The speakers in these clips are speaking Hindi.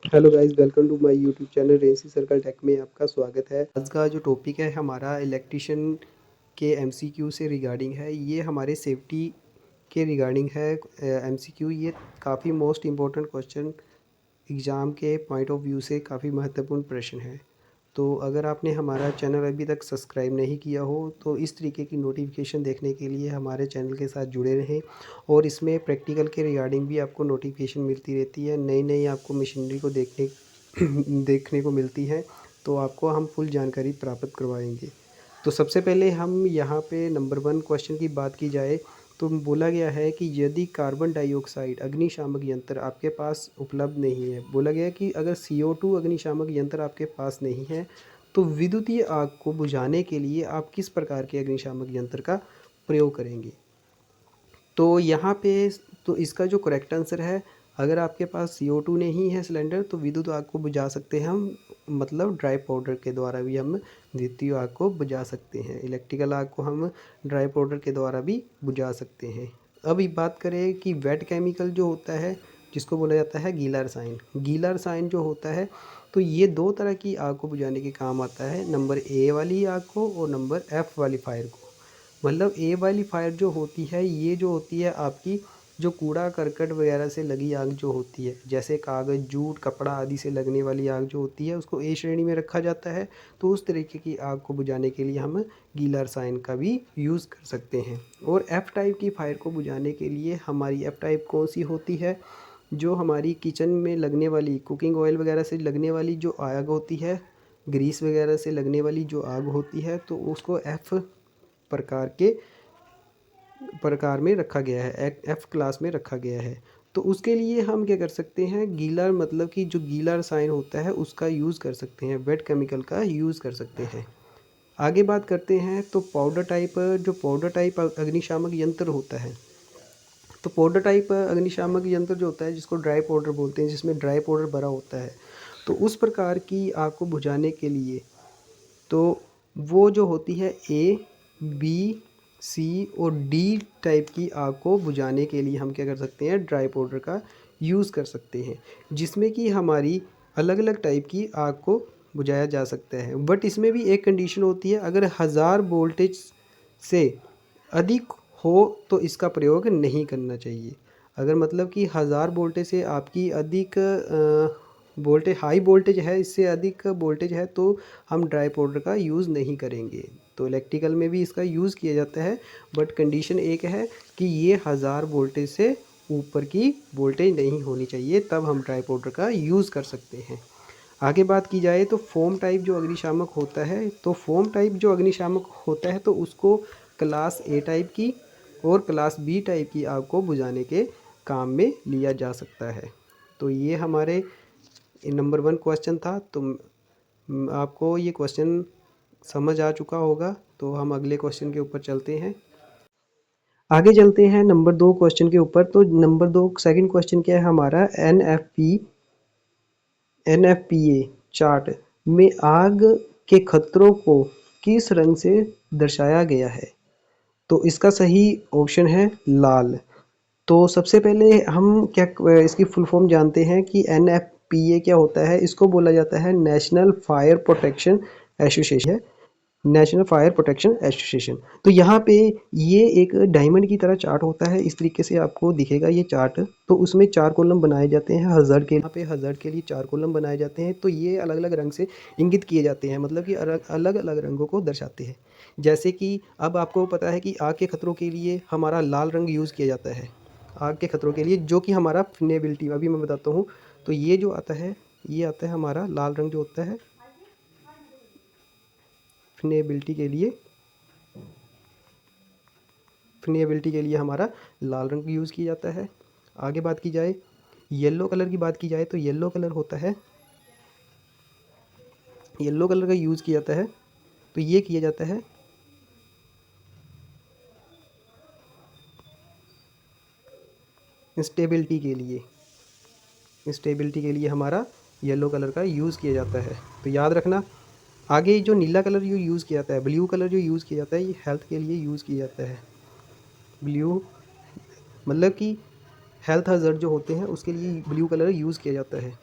Hello guys, welcome to my YouTube channel Rency circle tech में आपका स्वागत है। आज का जो टॉपिक है हमारा इलेक्ट्रिशियन के एमसीक्यू से रिगार्डिंग है। ये हमारे सेफ्टी के रिगार्डिंग है। एमसीक्यू ये काफ़ी मोस्ट इम्पोर्टेंट क्वेश्चन एग्ज़ाम के पॉइंट ऑफ व्यू से काफ़ी महत्वपूर्ण प्रश्न है। तो अगर आपने हमारा चैनल अभी तक सब्सक्राइब नहीं किया हो तो इस तरीके की नोटिफिकेशन देखने के लिए हमारे चैनल के साथ जुड़े रहें। और इसमें प्रैक्टिकल के रिगार्डिंग भी आपको नोटिफिकेशन मिलती रहती है। नई नई आपको मशीनरी को देखने को मिलती है, तो आपको हम फुल जानकारी प्राप्त करवाएंगे। तो सबसे पहले हम यहाँ पे नंबर 1 क्वेश्चन की बात की जाए तो बोला गया है कि यदि कार्बन डाइऑक्साइड अग्निशामक यंत्र आपके पास उपलब्ध नहीं है, बोला गया है कि अगर CO2 अग्निशामक यंत्र आपके पास नहीं है तो विद्युतीय आग को बुझाने के लिए आप किस प्रकार के अग्निशामक यंत्र का प्रयोग करेंगे। तो यहाँ पे तो इसका जो करेक्ट आंसर है, अगर आपके पास CO2 नहीं है सिलेंडर तो विद्युत आग को बुझा सकते हैं हम, मतलब ड्राई पाउडर के द्वारा भी हम विद्युतीय आग को बुझा सकते हैं। इलेक्ट्रिकल आग को हम ड्राई पाउडर के द्वारा भी बुझा सकते हैं। अब ये बात करें कि वेट केमिकल जो होता है जिसको बोला जाता है गीला रसायन, गीला रसायन जो होता है तो ये दो तरह की आग को बुझाने के काम आता है। नंबर ए वाली आग को और नंबर एफ वाली फायर को। मतलब ए वाली फायर जो होती है ये जो होती है आपकी जो कूड़ा करकट वगैरह से लगी आग जो होती है, जैसे कागज़ जूट कपड़ा आदि से लगने वाली आग जो होती है उसको ए श्रेणी में रखा जाता है। तो उस तरीके की आग को बुझाने के लिए हम गीला रसायन का भी यूज़ कर सकते हैं। और एफ़ टाइप की फायर को बुझाने के लिए हमारी एफ़ टाइप कौन सी होती है, जो हमारी किचन में लगने वाली कुकिंग ऑयल वगैरह से लगने वाली जो आग होती है, ग्रीस वगैरह से लगने वाली जो आग होती है, तो उसको एफ़ प्रकार में रखा गया है, एफ क्लास में रखा गया है। तो उसके लिए हम क्या कर सकते हैं, गीला मतलब कि जो गीला रसायन होता है उसका यूज़ कर सकते हैं, वेट केमिकल का यूज़ कर सकते हैं। आगे बात करते हैं तो पाउडर टाइप अग्निशामक यंत्र होता है। तो पाउडर टाइप अग्निशामक यंत्र जो होता है जिसको ड्राई पाउडर बोलते हैं, जिसमें ड्राई पाउडर भरा होता है, तो उस प्रकार की आग को बुझाने के लिए तो वो जो होती है ए बी सी और डी टाइप की आग को बुझाने के लिए हम क्या कर सकते हैं, ड्राई पाउडर का यूज़ कर सकते हैं, जिसमें कि हमारी अलग अलग टाइप की आग को बुझाया जा सकता है। बट इसमें भी एक कंडीशन होती है, अगर 1000 वोल्टेज से अधिक हो तो इसका प्रयोग नहीं करना चाहिए। अगर मतलब कि 1000 वोल्टेज से आपकी अधिक वोल्टेज हाई वोल्टेज है, इससे अधिक वोल्टेज है तो हम ड्राई पाउडर का यूज़ नहीं करेंगे। तो इलेक्ट्रिकल में भी इसका यूज़ किया जाता है, बट कंडीशन एक है कि ये 1000 वोल्टेज से ऊपर की वोल्टेज नहीं होनी चाहिए, तब हम ड्राई पाउडर का यूज़ कर सकते हैं। आगे बात की जाए तो फोम टाइप जो अग्निशामक होता है, तो फोम टाइप जो अग्निशामक होता है तो उसको क्लास ए टाइप की और क्लास बी टाइप की आग को बुझाने के काम में लिया जा सकता है। तो ये हमारे नंबर 1 क्वेश्चन था। तो आपको ये क्वेश्चन समझ आ चुका होगा, तो हम अगले क्वेश्चन के ऊपर चलते हैं। आगे चलते हैं नंबर 2 क्वेश्चन के ऊपर। तो नंबर 2 सेकंड क्वेश्चन क्या है हमारा, एनएफपीए चार्ट में आग के खतरों को किस रंग से दर्शाया गया है। तो इसका सही ऑप्शन है लाल। तो सबसे पहले हम क्या इसकी फुल फॉर्म जानते हैं कि एनएफपीए क्या होता है। इसको बोला जाता है national fire protection association, national fire protection association. तो यहाँ पे ये एक डायमंड की तरह चार्ट होता है, इस तरीके से आपको दिखेगा ये चार्ट। तो उसमें 4 कॉलम बनाए जाते हैं हज़ार्ड के, यहाँ पे हज़ार्ड के लिए 4 कॉलम बनाए जाते हैं। तो ये अलग अलग रंग से इंगित किए जाते हैं, मतलब कि अलग अलग रंगों को दर्शाते हैं। जैसे कि अब आपको पता है कि आग के खतरों के लिए हमारा लाल रंग यूज़ किया जाता है, आग के खतरों के लिए, जो कि हमारा फिनेबिलिटी, अभी मैं बताता हूँ। तो ये जो आता है, ये आता है हमारा लाल रंग जो होता है फिनेबिलिटी के लिए, फिनेबिलिटी के लिए हमारा लाल रंग यूज़ किया जाता है। आगे बात की जाए येलो कलर की, बात की जाए तो येलो कलर होता है, येलो कलर का यूज़ किया जाता है। तो ये किया जाता है स्टेबिलिटी के लिए, स्टेबिलिटी के लिए हमारा येलो कलर का यूज़ किया जाता है। तो याद रखना। आगे जो नीला कलर जो यूज़ किया जाता है, ब्लू कलर जो यूज़ किया जाता है, ये हेल्थ के लिए यूज़ किया जाता है। ब्लू मतलब कि हेल्थ हज़ार्ड जो होते हैं उसके लिए ब्लू कलर यूज़ किया जाता है।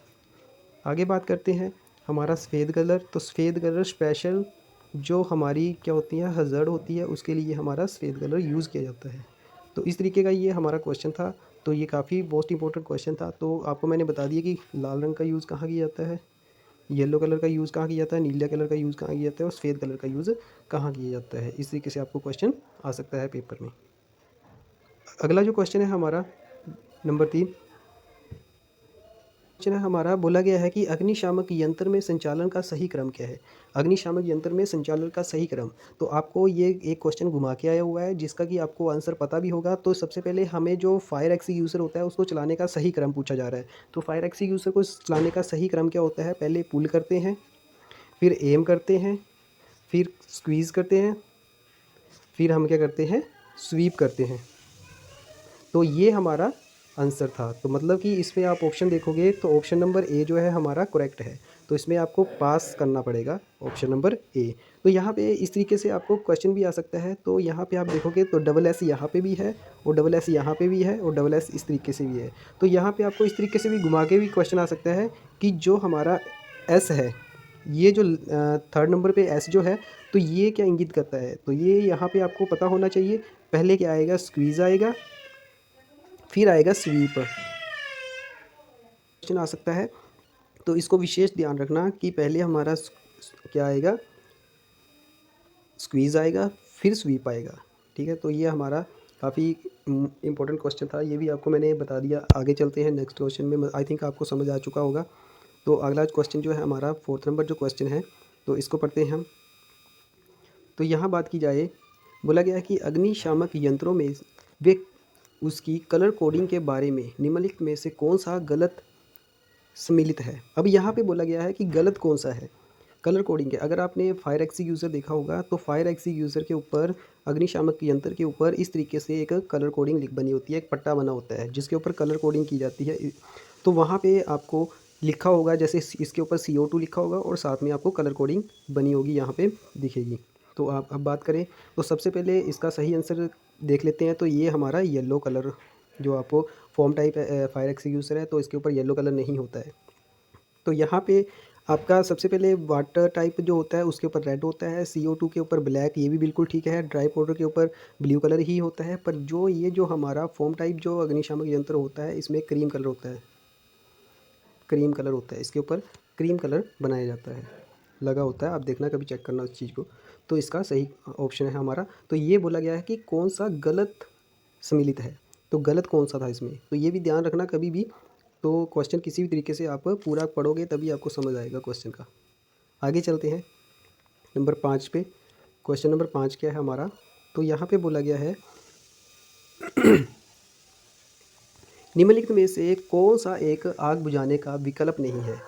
आगे बात करते हैं हमारा सफ़ेद कलर। तो सफ़ेद कलर स्पेशल जो हमारी क्या होती है हज़ार्ड होती है उसके लिए हमारा सफ़ेद कलर यूज़ किया जाता है। तो इस तरीके का ये हमारा क्वेश्चन था। तो ये काफ़ी मोस्ट इंपॉर्टेंट क्वेश्चन था। तो आपको मैंने बता दिया कि लाल रंग का यूज़ कहाँ किया जाता है, येलो कलर का यूज़ कहाँ किया जाता है, नीला कलर का यूज़ कहाँ किया जाता है और सफ़ेद कलर का यूज़ कहाँ किया जाता है। इस तरीके से आपको क्वेश्चन आ सकता है पेपर में। अगला जो क्वेश्चन है हमारा नंबर 3 क्वेश्चन है हमारा, बोला गया है कि अग्निशामक यंत्र में संचालन का सही क्रम क्या है। अग्निशामक यंत्र में संचालन का सही क्रम। तो आपको ये एक क्वेश्चन घुमा के आया हुआ है जिसका कि आपको आंसर पता भी होगा। तो सबसे पहले हमें जो फायर एक्सटिंग्विशर होता है उसको चलाने का सही क्रम पूछा जा रहा है। तो फायर एक्सटिंग्विशर को चलाने का सही क्रम क्या होता है, पहले पुल करते हैं, फिर एम करते हैं, फिर स्क्वीज़ करते हैं, फिर हम क्या करते हैं स्वीप करते हैं। तो ये हमारा आंसर था। तो मतलब कि इसमें आप ऑप्शन देखोगे तो ऑप्शन नंबर ए जो है हमारा करेक्ट है। तो इसमें आपको पास करना पड़ेगा ऑप्शन नंबर ए। तो यहाँ पे इस तरीके से आपको क्वेश्चन भी आ सकता है। तो यहाँ पे आप देखोगे तो डबल एस यहाँ पे भी है और डबल एस यहाँ पे भी है और डबल एस इस तरीके से भी है। तो यहाँ पे आपको इस तरीके से भी घुमा के भी क्वेश्चन आ सकता है कि जो हमारा एस है, ये जो थर्ड नंबर पे एस जो है, तो ये क्या इंगित करता है। तो ये यहाँ पे आपको पता होना चाहिए। पहले क्या आएगा, स्क्वीज़ आएगा, फिर आएगा स्वीप। क्वेश्चन आ सकता है तो इसको विशेष ध्यान रखना कि पहले हमारा क्या आएगा, स्क्वीज़ आएगा, फिर स्वीप आएगा। ठीक है, तो ये हमारा काफ़ी इंपॉर्टेंट क्वेश्चन था। ये भी आपको मैंने बता दिया। आगे चलते हैं नेक्स्ट क्वेश्चन में। आई थिंक आपको समझ आ चुका होगा। तो अगला क्वेश्चन जो है हमारा 4th नंबर जो क्वेश्चन है, तो इसको पढ़ते हैं हम। तो यहाँ बात की जाए, बोला गया है कि अग्निशामक यंत्रों में वे उसकी कलर कोडिंग के बारे में निम्नलिखित में से कौन सा गलत सम्मिलित है। अब यहाँ पे बोला गया है कि गलत कौन सा है कलर कोडिंग के। अगर आपने फायर एक्सटिंग्विशर देखा होगा तो फायर एक्सटिंग्विशर के ऊपर, अग्निशामक यंत्र के ऊपर इस तरीके से एक कलर कोडिंग लिख बनी होती है, एक पट्टा बना होता है जिसके ऊपर कलर कोडिंग की जाती है। तो वहाँ पे आपको लिखा होगा, जैसे इसके ऊपर CO2 लिखा होगा और साथ में आपको कलर कोडिंग बनी होगी यहाँ पे दिखेगी। तो आप अब बात करें तो सबसे पहले इसका सही आंसर देख लेते हैं। तो ये हमारा येलो कलर, जो आपको फॉर्म टाइप फायर एक्सटिंग्विशर है तो इसके ऊपर येलो कलर नहीं होता है। तो यहाँ पे आपका सबसे पहले वाटर टाइप जो होता है उसके ऊपर रेड होता है, CO2 के ऊपर ब्लैक, ये भी बिल्कुल ठीक है। ड्राई पाउडर के ऊपर ब्लू कलर ही होता है। पर जो ये जो हमारा फॉर्म टाइप जो अग्निशामक यंत्र होता है इसमें क्रीम कलर होता है, क्रीम कलर होता है, इसके ऊपर क्रीम कलर बनाया जाता है, लगा होता है। आप देखना, कभी चेक करना उस चीज़ को। तो इसका सही ऑप्शन है हमारा। तो ये बोला गया है कि कौन सा गलत सम्मिलित है। तो गलत कौन सा था इसमें, तो ये भी ध्यान रखना कभी भी। तो क्वेश्चन किसी भी तरीके से आप पूरा पढ़ोगे तभी आपको समझ आएगा क्वेश्चन का। आगे चलते हैं नंबर 5 पे। क्वेश्चन नंबर 5 क्या है हमारा, तो यहाँ पे बोला गया है निम्नलिखित में से कौन सा एक आग बुझाने का विकल्प नहीं है।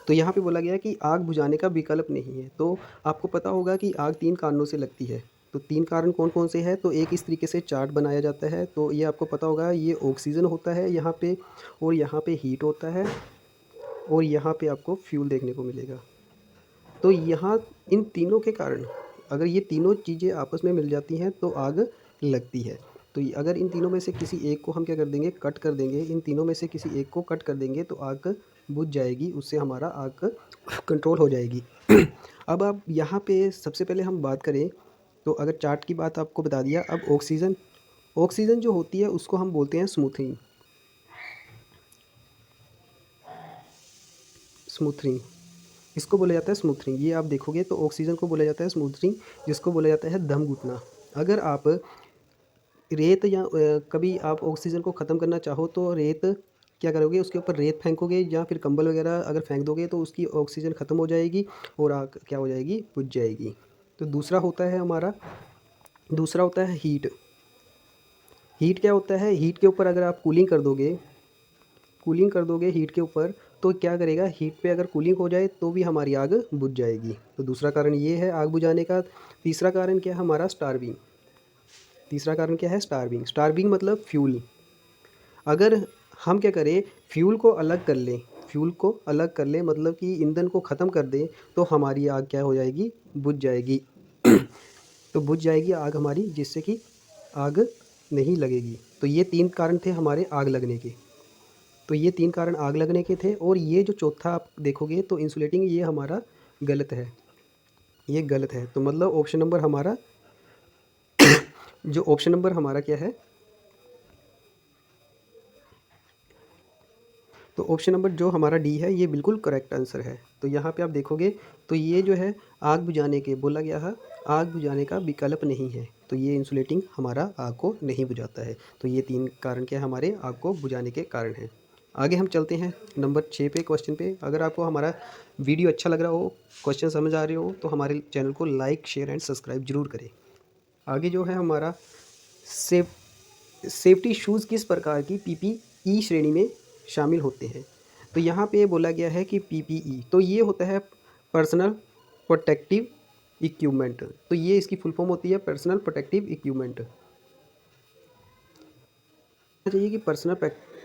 तो यहाँ पे बोला गया है कि आग बुझाने का विकल्प नहीं है। तो आपको पता होगा कि आग 3 कारणों से लगती है। तो 3 कारण कौन कौन से हैं, तो एक इस तरीके से चार्ट बनाया जाता है। तो ये आपको पता होगा, ये ऑक्सीजन होता है यहाँ पे, और यहाँ पे हीट होता है, और यहाँ पे आपको फ्यूल देखने को मिलेगा। तो यहाँ इन तीनों के कारण, अगर ये तीनों चीज़ें आपस में मिल जाती हैं तो आग लगती है। तो अगर इन तीनों में से किसी एक को हम क्या कर देंगे, कट कर देंगे, इन तीनों में से किसी एक को कट कर देंगे तो आग बुझ जाएगी, उससे हमारा आग कंट्रोल हो जाएगी। अब आप यहाँ पे सबसे पहले हम बात करें तो अगर चार्ट की बात आपको बता दिया। अब ऑक्सीजन, ऑक्सीजन जो होती है उसको हम बोलते हैं स्मूथनिंग, स्मूथनिंग इसको बोला जाता है स्मूथनिंग। ये आप देखोगे तो ऑक्सीजन को बोला जाता है स्मूथनिंग, जिसको बोला जाता है दम घुटना। अगर आप रेत या कभी आप ऑक्सीजन को ख़त्म करना चाहो तो रेत क्या करोगे, उसके ऊपर रेत फेंकोगे या फिर कंबल वगैरह अगर फेंक दोगे तो उसकी ऑक्सीजन ख़त्म हो जाएगी और आग क्या हो जाएगी, बुझ जाएगी। तो दूसरा होता है हमारा, दूसरा होता है हीट। हीट क्या होता है, हीट के ऊपर अगर आप कूलिंग कर दोगे, कूलिंग कर दोगे हीट के ऊपर, तो क्या करेगा, हीट पे अगर कूलिंग हो जाए तो भी हमारी आग बुझ जाएगी। तो दूसरा कारण ये है आग बुझाने का। तीसरा कारण क्या है हमारा, स्टार्विंग। तीसरा कारण क्या है, स्टार्विंग। स्टार्विंग मतलब फ्यूल। अगर हम क्या करें, फ्यूल को अलग कर लें, फ्यूल को अलग कर लें मतलब कि ईंधन को ख़त्म कर दें तो हमारी आग क्या हो जाएगी, बुझ जाएगी। तो बुझ जाएगी आग हमारी, जिससे कि आग नहीं लगेगी। तो ये 3 कारण थे हमारे आग लगने के। तो ये 3 कारण आग लगने के थे, और ये जो चौथा आप देखोगे तो इंसुलेटिंग, ये हमारा गलत है, ये गलत है। तो मतलब ऑप्शन नंबर हमारा जो ऑप्शन नंबर हमारा क्या है, तो ऑप्शन नंबर जो हमारा डी है ये बिल्कुल करेक्ट आंसर है। तो यहाँ पे आप देखोगे तो ये जो है आग बुझाने के बोला गया है, आग बुझाने का विकल्प नहीं है, तो ये इंसुलेटिंग हमारा आग को नहीं बुझाता है। तो ये 3 कारण क्या हमारे आग को बुझाने के कारण हैं। आगे हम चलते हैं नंबर 6 पे, क्वेश्चन पे। अगर आपको हमारा वीडियो अच्छा लग रहा हो, क्वेश्चन समझ आ रहे हो, तो हमारे चैनल को लाइक, शेयर एंड सब्सक्राइब जरूर करें। आगे जो है हमारा सेफ सेफ्टी शूज़ किस प्रकार की पीपीई श्रेणी में शामिल होते हैं। तो यहाँ पे बोला गया है कि पीपीई तो ये होता है पर्सनल प्रोटेक्टिव इक्विपमेंट। तो ये इसकी फुल फॉर्म होती है पर्सनल प्रोटेक्टिव इक्विपमेंट। चाहिए कि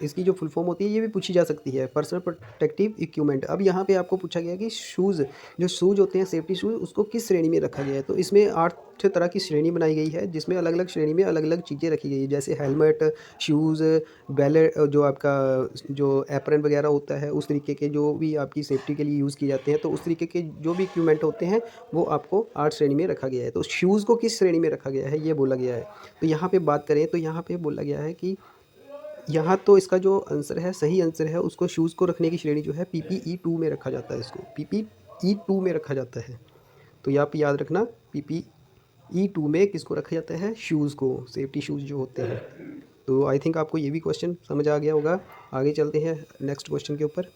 इसकी जो फुल फॉर्म होती है ये भी पूछी जा सकती है, पर्सनल प्रोटेक्टिव इक्विपमेंट। अब यहाँ पे आपको पूछा गया कि शूज़, जो शूज़ होते हैं सेफ्टी शूज़, उसको किस श्रेणी में रखा गया है। तो इसमें 8 तरह की श्रेणी बनाई गई है, जिसमें अलग अलग श्रेणी में अलग अलग चीज़ें रखी गई है, जैसे हेलमेट, शूज़, बैलेट, जो आपका जो एप्रन वगैरह होता है, उस तरीके के जो भी आपकी सेफ्टी के लिए यूज़ किए जाते हैं, तो उस तरीके के जो भी इक्विपमेंट होते हैं वो आपको 8 श्रेणी में रखा गया है। तो शूज़ को किस श्रेणी में रखा गया है ये बोला गया है। तो यहाँ पर बात करें तो यहाँ पर बोला गया है कि यहाँ तो इसका जो आंसर है, सही आंसर है, उसको शूज़ को रखने की श्रेणी जो है पीपीई 2 में रखा जाता है, इसको पीपीई 2 में रखा जाता है। तो यहाँ पे याद रखना पीपीई 2 में किसको रखा जाता है, शूज़ को, सेफ्टी शूज़ जो होते हैं। तो आई थिंक आपको ये भी क्वेश्चन समझ आ गया होगा। आगे चलते हैं नेक्स्ट क्वेश्चन के ऊपर।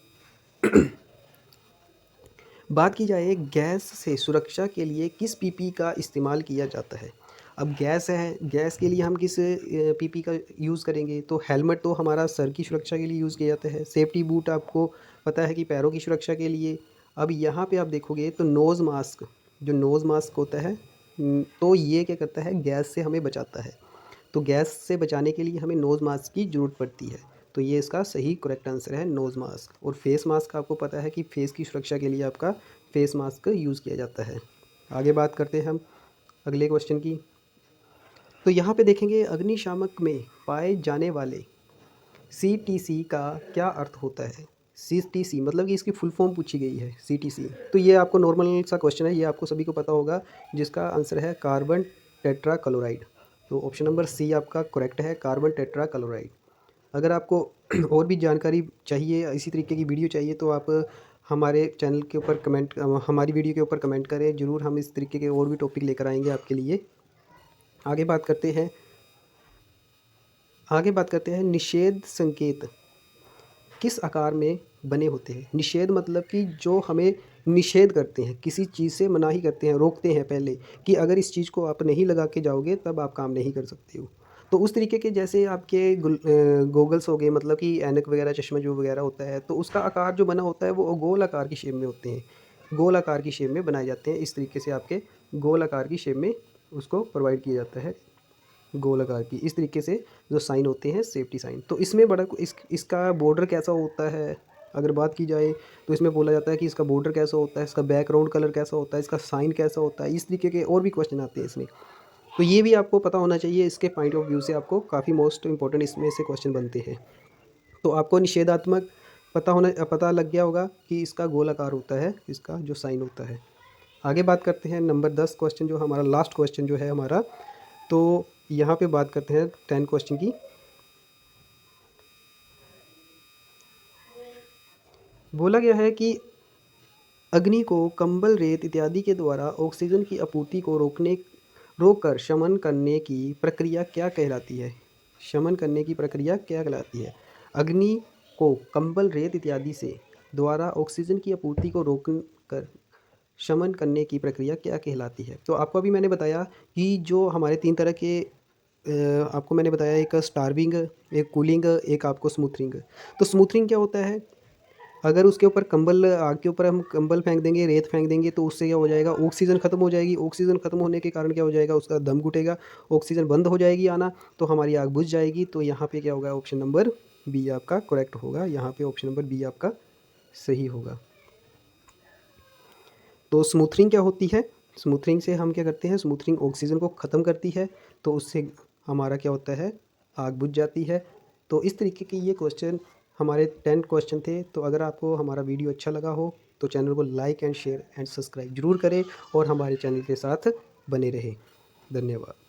बात की जाए गैस से सुरक्षा के लिए किस पीपी का इस्तेमाल किया जाता है। अब गैस है, गैस के लिए हम किस पीपी का यूज़ करेंगे। तो हेलमेट तो हमारा सर की सुरक्षा के लिए यूज़ किया जाता है। सेफ्टी बूट आपको पता है कि पैरों की सुरक्षा के लिए। अब यहाँ पे आप देखोगे तो नोज़ मास्क, जो नोज़ मास्क होता है, तो ये क्या करता है, गैस से हमें बचाता है। तो गैस से बचाने के लिए हमें नोज़ मास्क की ज़रूरत पड़ती है। तो ये इसका सही करेक्ट आंसर है, नोज़ मास्क। और फेस मास्क आपको पता है कि फेस की सुरक्षा के लिए आपका फेस मास्क यूज़ किया जाता है। आगे बात करते हैं हम अगले क्वेश्चन की। तो यहाँ पे देखेंगे अग्निशामक में पाए जाने वाले सीटीसी का क्या अर्थ होता है। सीटीसी मतलब कि इसकी फुल फॉर्म पूछी गई है, सीटीसी। तो ये आपको नॉर्मल सा क्वेश्चन है, ये आपको सभी को पता होगा, जिसका आंसर है कार्बन टेट्रा क्लोराइड। तो ऑप्शन नंबर सी आपका करेक्ट है, कार्बन टेट्रा क्लोराइड। अगर आपको और भी जानकारी चाहिए, इसी तरीके की वीडियो चाहिए, तो आप हमारे चैनल के ऊपर कमेंट, हमारी वीडियो के ऊपर कमेंट करें, ज़रूर हम इस तरीके के और भी टॉपिक लेकर आएंगे आपके लिए। आगे बात करते हैं, निषेध संकेत किस आकार में बने होते हैं। निषेध मतलब कि जो हमें निषेध करते हैं, किसी चीज़ से मनाही करते हैं, रोकते हैं पहले, कि अगर इस चीज़ को आप नहीं लगा के जाओगे तब आप काम नहीं कर सकते हो। तो उस तरीके के जैसे आपके गोगल्स हो गए, मतलब कि ऐनक वगैरह, चश्मा जो वगैरह होता है, तो उसका आकार जो बना होता है वो गोल आकार की शेप में होते हैं, गोल आकार की शेप में बनाए जाते हैं। इस तरीके से आपके गोल आकार की शेप में उसको प्रोवाइड किया जाता है, गोल आकार की। इस तरीके से जो साइन होते हैं सेफ्टी साइन। तो इसमें बड़ा इसका बॉर्डर कैसा होता है, अगर बात की जाए तो इसमें बोला जाता है कि इसका बॉर्डर कैसा होता है, इसका बैकग्राउंड कलर कैसा होता है, इसका साइन कैसा होता है। इस तरीके के और भी क्वेश्चन आते हैं इसमें, तो ये भी आपको पता होना चाहिए। इसके पॉइंट ऑफ व्यू से आपको काफ़ी मोस्ट इंपॉर्टेंट इसमें से क्वेश्चन बनते हैं। तो आपको निषेधात्मक पता लग गया होगा कि इसका गोल आकार होता है, इसका जो साइन होता है। आगे बात करते हैं नंबर 10 क्वेश्चन, जो हमारा लास्ट क्वेश्चन जो है हमारा। तो यहाँ पे बात करते हैं 10 क्वेश्चन की। बोला गया है कि अग्नि को कंबल, रेत इत्यादि के द्वारा ऑक्सीजन की आपूर्ति को रोककर शमन करने की प्रक्रिया क्या कहलाती है। शमन करने की प्रक्रिया क्या कहलाती है। अग्नि को कंबल, रेत इत्यादि से द्वारा ऑक्सीजन की आपूर्ति को रोककर शमन करने की प्रक्रिया क्या कहलाती है। तो आपको अभी मैंने बताया कि जो हमारे 3 तरह के आपको मैंने बताया, एक स्टार्विंग, एक कूलिंग, एक आपको स्मूथरिंग। तो स्मूथरिंग क्या होता है, अगर उसके ऊपर कंबल, आग के ऊपर हम कंबल फेंक देंगे, रेत फेंक देंगे, तो उससे क्या हो जाएगा, ऑक्सीजन ख़त्म हो जाएगी। ऑक्सीजन ख़त्म होने के कारण क्या हो जाएगा, उसका दम घुटेगा, ऑक्सीजन बंद हो जाएगी आना, तो हमारी आग बुझ जाएगी। तो यहाँ पे क्या होगा, ऑप्शन नंबर बी आपका करेक्ट होगा। यहाँ पे ऑप्शन नंबर बी आपका सही होगा। तो स्मूथरिंग क्या होती है, स्मूथरिंग से हम क्या करते हैं, स्मूथरिंग ऑक्सीजन को ख़त्म करती है, तो उससे हमारा क्या होता है, आग बुझ जाती है। तो इस तरीके के ये क्वेश्चन हमारे 10 क्वेश्चन थे। तो अगर आपको हमारा वीडियो अच्छा लगा हो तो चैनल को like and share and subscribe ज़रूर करें और हमारे चैनल के साथ बने रहें। धन्यवाद।